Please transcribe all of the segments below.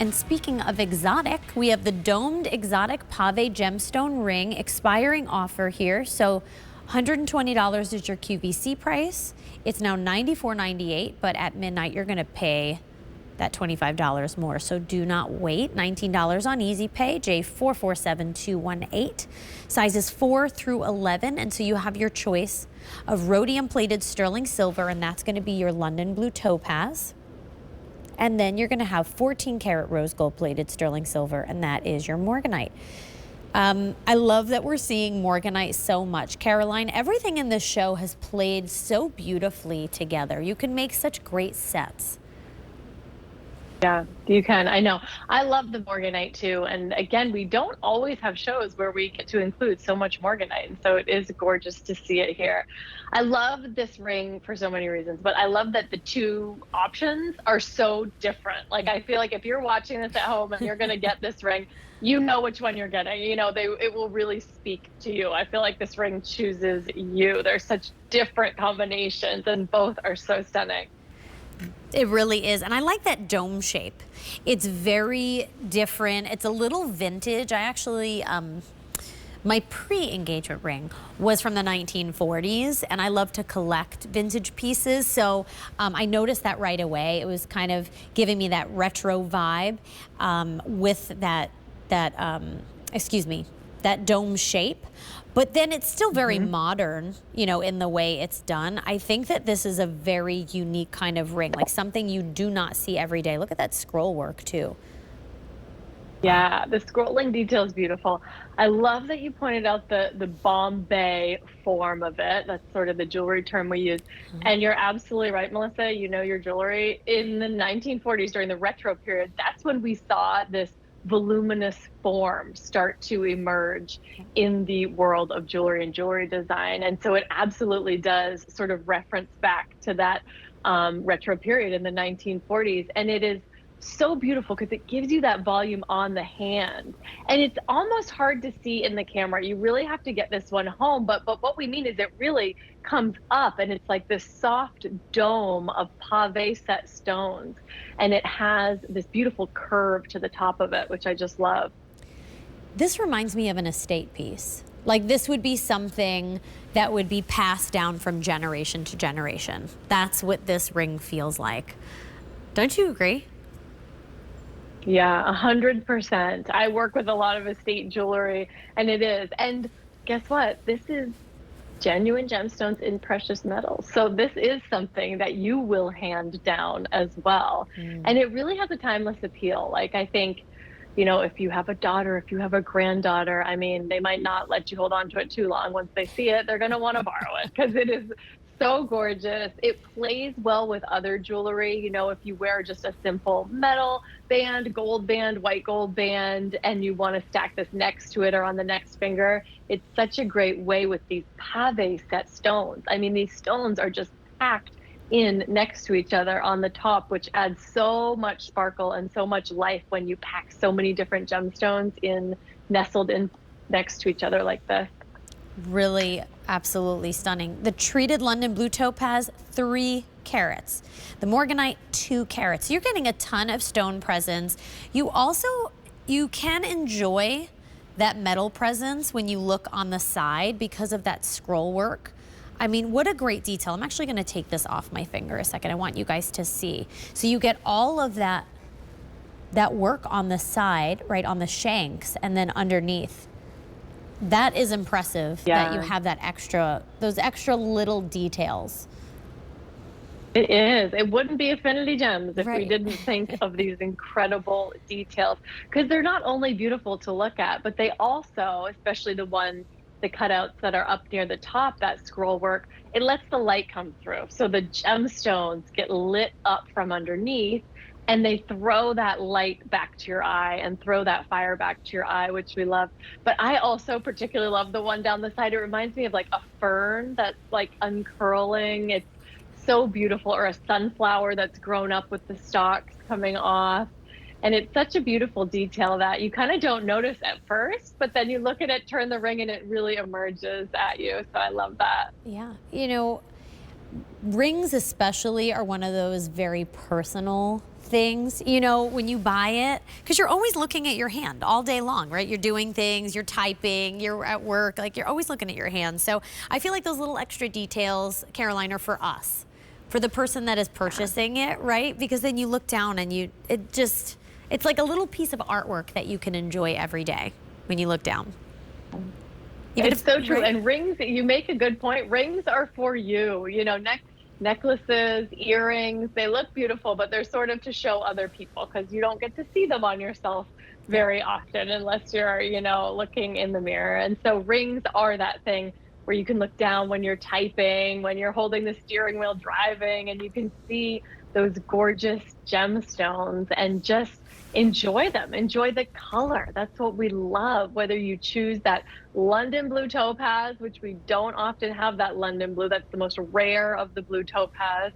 And speaking of exotic, we have the domed exotic Pave Gemstone ring expiring offer here. So $120 is your QVC price. It's now $94.98, but at midnight you're going to pay that $25 more. So do not wait. $19 on Easy Pay, J447218. Sizes 4 through 11. And so you have your choice of rhodium plated sterling silver, and that's going to be your London blue topaz. And then you're going to have 14 karat rose gold plated sterling silver, and that is your morganite. I love that we're seeing morganite so much. Caroline, everything in this show has played so beautifully together. You can make such great sets. Yeah, you can. I know. I love the morganite too. And again, we don't always have shows where we get to include so much morganite. And so it is gorgeous to see it here. I love this ring for so many reasons, but I love that the two options are so different. Like, I feel like if you're watching this at home and you're going to get this ring, you know which one you're getting. You know, it will really speak to you. I feel like this ring chooses you. There's such different combinations and both are so stunning. It really is. And I like that dome shape. It's very different. It's a little vintage. I actually, my pre-engagement ring was from the 1940s, and I love to collect vintage pieces. So I noticed that right away. It was kind of giving me that retro vibe with that dome shape. But then it's still very modern, you know, in the way it's done. I think that this is a very unique kind of ring, like something you do not see every day. Look at that scroll work too. Yeah, the scrolling detail is beautiful. I love that you pointed out the Bombay form of it. That's sort of the jewelry term we use. And you're absolutely right, Melissa. You know your jewelry. In the 1940s, during the retro period, that's when we saw this voluminous form start to emerge in the world of jewelry and jewelry design. And so it absolutely does sort of reference back to that retro period in the 1940s. And it is so beautiful because it gives you that volume on the hand. And it's almost hard to see in the camera. You really have to get this one home. But what we mean is it really comes up and it's like this soft dome of pave set stones. And it has this beautiful curve to the top of it, which I just love. This reminds me of an estate piece. Like, this would be something that would be passed down from generation to generation. That's what this ring feels like. Don't you agree? Yeah, 100%. I work with a lot of estate jewelry, and it is. And guess what? This is genuine gemstones in precious metals. So this is something that you will hand down as well. And it really has a timeless appeal. Like, I think, you know, if you have a daughter, if you have a granddaughter, I mean, they might not let you hold on to it too long. Once they see it, they're going to want to borrow it because it is so gorgeous. It plays well with other jewelry. You know, if you wear just a simple metal band, gold band, white gold band, and you want to stack this next to it or on the next finger, it's such a great way with these pave set stones. I mean, these stones are just packed in next to each other on the top, which adds so much sparkle and so much life when you pack so many different gemstones in nestled in next to each other like this. Really, absolutely stunning. The treated London blue topaz, 3 carats. The morganite, 2 carats. You're getting a ton of stone presence. You can enjoy that metal presence when you look on the side because of that scroll work. I mean, what a great detail. I'm actually going to take this off my finger a second. I want you guys to see. So you get all of that work on the side, right on the shanks, and then underneath. That is impressive that you have those extra little details. It is. It wouldn't be Affinity Gems if we didn't think of these incredible details, because they're not only beautiful to look at, but they also, especially the cutouts that are up near the top, that scroll work, it lets the light come through. So the gemstones get lit up from underneath, and they throw that light back to your eye and throw that fire back to your eye, which we love. But I also particularly love the one down the side. It reminds me of like a fern that's like uncurling. It's so beautiful. Or a sunflower that's grown up with the stalks coming off. And it's such a beautiful detail that you kind of don't notice at first, but then you look at it, turn the ring, and it really emerges at you. So I love that. Yeah. You know, Rings especially are one of those very personal things, you know, when you buy it, because you're always looking at your hand all day long, right? You're doing things, you're typing, you're at work, like you're always looking at your hand. So I feel like those little extra details, Caroline, are for us, for the person that is purchasing it, right? Because then you look down and it's like a little piece of artwork that you can enjoy every day when you look down. It's so true. Right? And rings, you make a good point. Rings are for you, you know, necklaces, earrings, they look beautiful, but they're sort of to show other people because you don't get to see them on yourself very often unless you're, you know, looking in the mirror. And so rings are that thing where you can look down when you're typing, when you're holding the steering wheel driving, and you can see those gorgeous gemstones and just enjoy them, enjoy the color. That's what we love, whether you choose that London blue topaz, which we don't often have that London blue, that's the most rare of the blue topaz,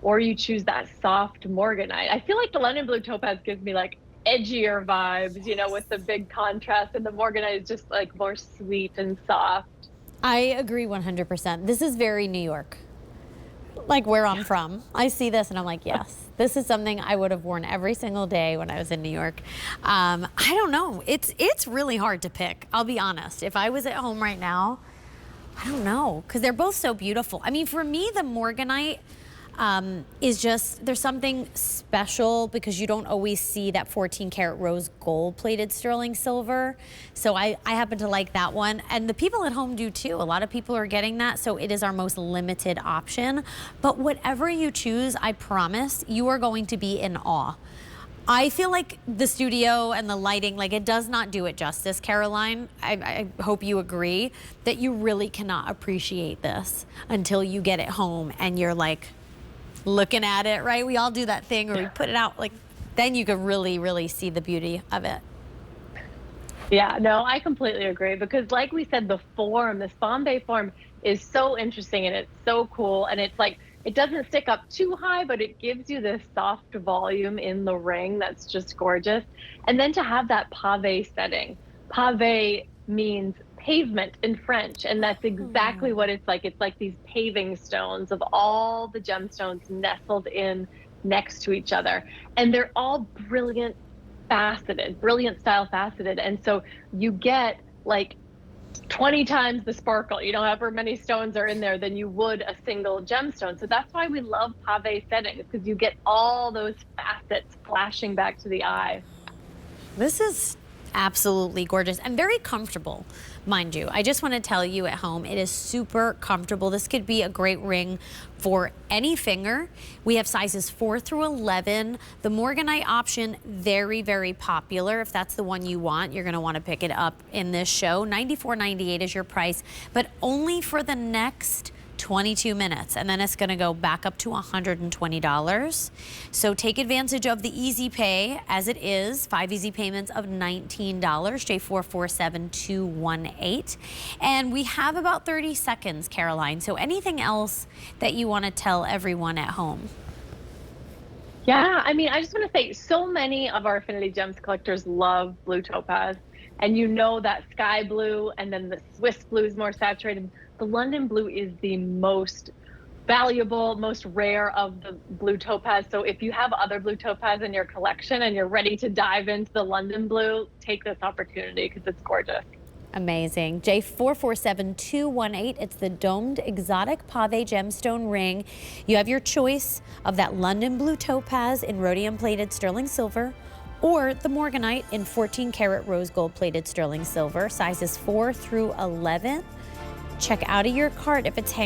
or you choose that soft morganite. I feel like the London blue topaz gives me like edgier vibes, you know, with the big contrast, and the morganite is just like more sweet and soft. I agree 100%. This is very New York, like where I'm from. I see this and I'm like, yes, this is something I would have worn every single day when I was in New York. I don't know. It's really hard to pick. I'll be honest. If I was at home right now, I don't know, because they're both so beautiful. I mean, for me, the morganite is just, there's something special because you don't always see that 14 karat rose gold plated sterling silver. So I happen to like that one. And the people at home do too. A lot of people are getting that. So it is our most limited option. But whatever you choose, I promise you are going to be in awe. I feel like the studio and the lighting, like it does not do it justice, Caroline. I hope you agree that you really cannot appreciate this until you get it home and you're like, looking at it, right? We all do that thing where we put it out, like, then you can really, really see the beauty of it. Yeah, no, I completely agree because like we said, the form, this Bombay form is so interesting and it's so cool. And it's like, it doesn't stick up too high, but it gives you this soft volume in the ring that's just gorgeous. And then to have that pave setting. Pave means pavement in French, and that's exactly what it's like. It's like these paving stones of all the gemstones nestled in next to each other, and they're all brilliant style faceted, and so you get like 20 times the sparkle, you know, however many stones are in there than you would a single gemstone. So that's why we love pave settings, because you get all those facets flashing back to the eye. This is absolutely gorgeous and very comfortable, mind you. I just want to tell you at home, it is super comfortable. This could be a great ring for any finger. We have sizes 4 through 11. The morganite option, very, very popular. If that's the one you want, you're going to want to pick it up in this show. $94.98 is your price, but only for the next 22 minutes, and then it's going to go back up to $120. So take advantage of the easy pay as it is. 5 easy payments of $19, J447218. And we have about 30 seconds, Caroline. So anything else that you want to tell everyone at home? Yeah, I mean, I just want to say so many of our Affinity Gems collectors love blue topaz. And you know that sky blue, and then the Swiss blue is more saturated. The London blue is the most valuable, most rare of the blue topaz. So if you have other blue topaz in your collection and you're ready to dive into the London blue, take this opportunity because it's gorgeous. Amazing. J447218. It's the domed exotic Pave Gemstone ring. You have your choice of that London blue topaz in rhodium plated sterling silver, or the morganite in 14 karat rose gold plated sterling silver, sizes 4 through 11. Check out of your cart if it's hanging